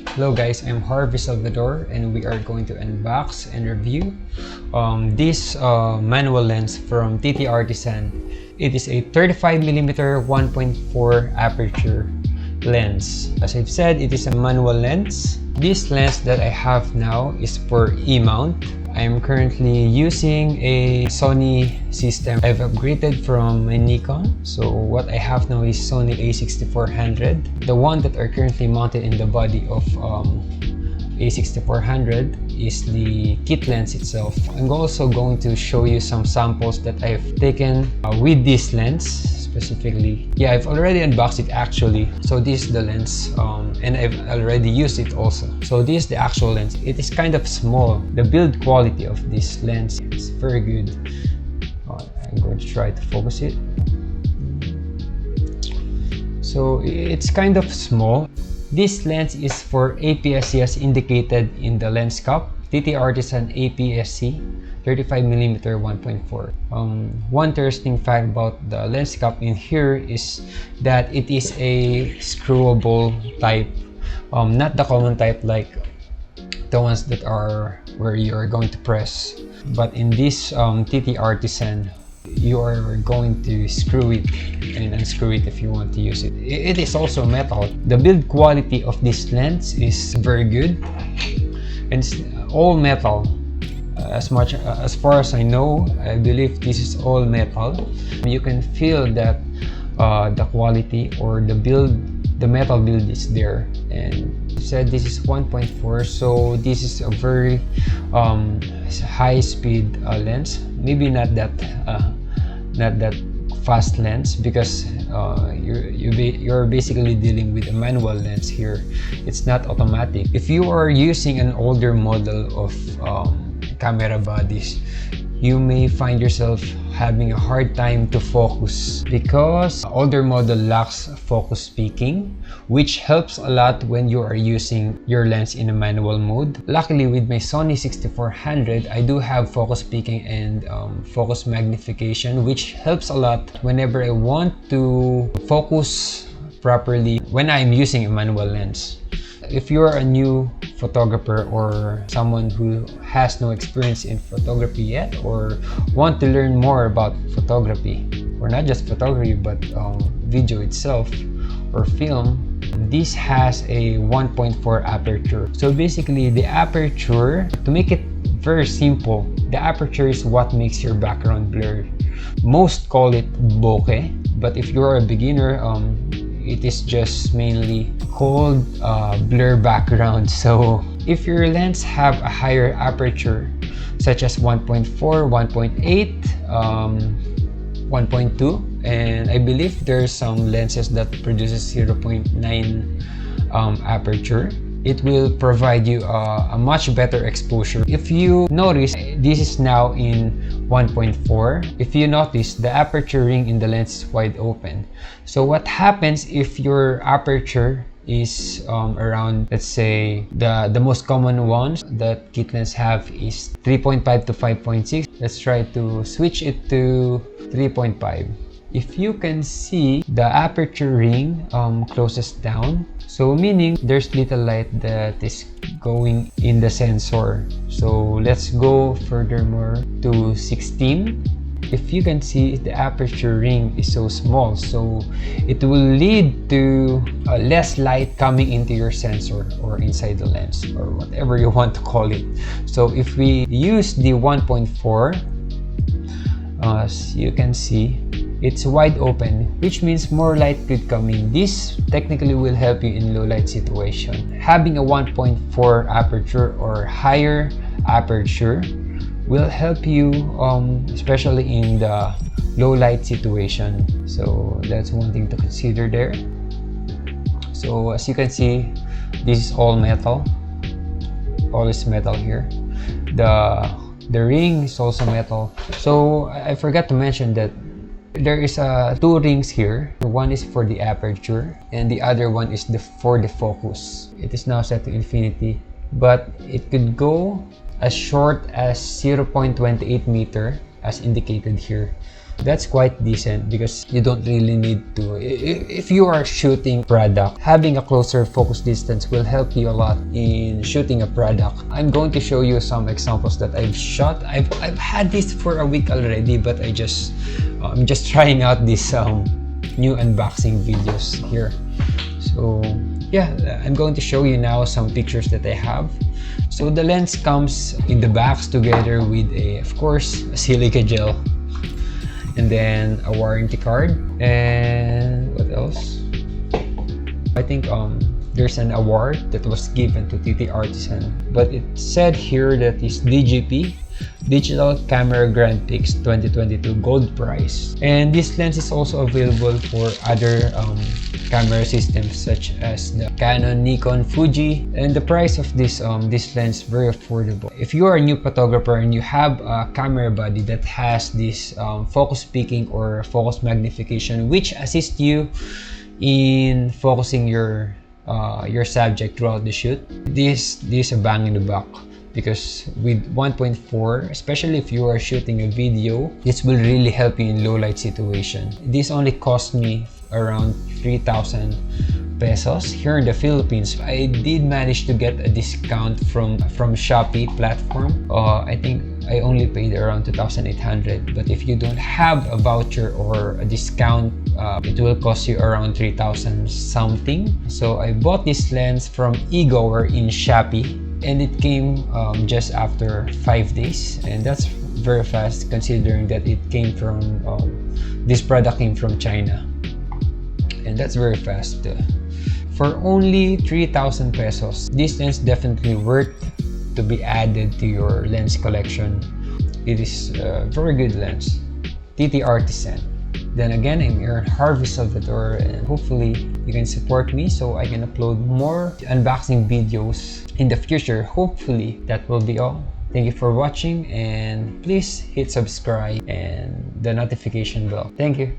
Hello guys, I'm Harvey Salvador and we are going to unbox and review this manual lens from TTArtisan. It is a 35mm 1.4 aperture lens. As I've said, it is a manual lens. This lens that I have now is for E-mount. I'm currently using a Sony system. I've upgraded from my Nikon. So what I have now is Sony A6400. The one that are currently mounted in the body of A6400 is the kit lens itself. I'm also going to show you some samples that I've taken with this lens specifically. Yeah, I've already unboxed it actually. So this is the lens and I've already used it also. So this is the actual lens. It is kind of small. The build quality of this lens is very good. I'm going to try to focus it. So it's kind of small. This lens is for APS-C as indicated in the lens cup. TTArtisan APS-C 35mm 1.4. One interesting fact about the lens cup in here is that it is a screwable type, not the common type like the ones that are where you are going to press, but in this TTArtisan you are going to screw it and unscrew it if you want to use it. It is also metal. The build quality of this lens is very good and it's all metal. As far as I know, I believe this is all metal. You can feel that the quality or the metal build is there. And said this is 1.4, so this is a very high speed lens. Maybe not that fast lens, because you're basically dealing with a manual lens here. It's not automatic. If you are using an older model of camera bodies, you may find yourself having a hard time to focus because older model lacks focus peaking, which helps a lot when you are using your lens in a manual mode. Luckily, with my Sony 6400, I do have focus peaking and focus magnification, which helps a lot whenever I want to focus properly when I'm using a manual lens. If you're a new photographer or someone who has no experience in photography yet, or want to learn more about photography, or not just photography but video itself or film, this has a 1.4 aperture. So basically the aperture, to make it very simple, the aperture is what makes your background blurred. Most call it bokeh, but if you're a beginner, it is just mainly called blur background. So if your lens have a higher aperture, such as 1.4, 1.8, 1.2, and I believe there's some lenses that produces 0.9 aperture, it will provide you a much better exposure. If you notice, this is now in 1.4. If you notice, the aperture ring in the lens is wide open. So what happens if your aperture is around, let's say, the most common ones that kit lens have is 3.5 to 5.6. Let's try to switch it to 3.5. If you can see, the aperture ring closes down, so meaning there's little light that is going in the sensor. So let's go furthermore to 16. If you can see, the aperture ring is so small, so it will lead to less light coming into your sensor or inside the lens, or whatever you want to call it. So if we use the 1.4, as you can see, it's wide open, which means more light could come in. This technically will help you in low light situation. Having a 1.4 aperture or higher aperture will help you especially in the low light situation. So that's one thing to consider there. So as you can see, this is all metal. All is metal here. The ring is also metal. So I forgot to mention that there is two rings here. One is for the aperture and the other one is for the focus. It is now set to infinity, but it could go as short as 0.28 meter as indicated here. That's quite decent because you don't really need to. If you are shooting product, having a closer focus distance will help you a lot in shooting a product. I'm going to show you some examples that I've shot. I've had this for a week already, but I'm just trying out this new unboxing videos here. So yeah, I'm going to show you now some pictures that I have. So the lens comes in the box together with of course, a silica gel, and then a warranty card, and what else? I think there's an award that was given to TTArtisan, but it said here that it's DGP, Digital Camera Grand Prix 2022 Gold Prize. And this lens is also available for other camera systems such as the Canon, Nikon, Fuji, and the price of this lens is very affordable. If you are a new photographer and you have a camera body that has this focus peaking or focus magnification, which assists you in focusing your subject throughout the shoot, this is a bang in the buck. Because with 1.4, especially if you are shooting a video, this will really help you in low light situation. This only cost me around 3,000 pesos here in the Philippines. I did manage to get a discount from Shopee platform. I think I only paid around 2,800, but if you don't have a voucher or a discount, it will cost you around 3,000 something. So I bought this lens from eGoer in Shopee, and it came just after 5 days, and that's very fast considering that it came from this product came from China, and that's very fast. For only 3,000 pesos, this lens definitely worth to be added to your lens collection. It is a very good lens. TTArtisan. Then again, I'm your Harvey Salvador, and hopefully you can support me so I can upload more unboxing videos in the future. Hopefully that will be all. Thank you for watching, and please hit subscribe and the notification bell. Thank you.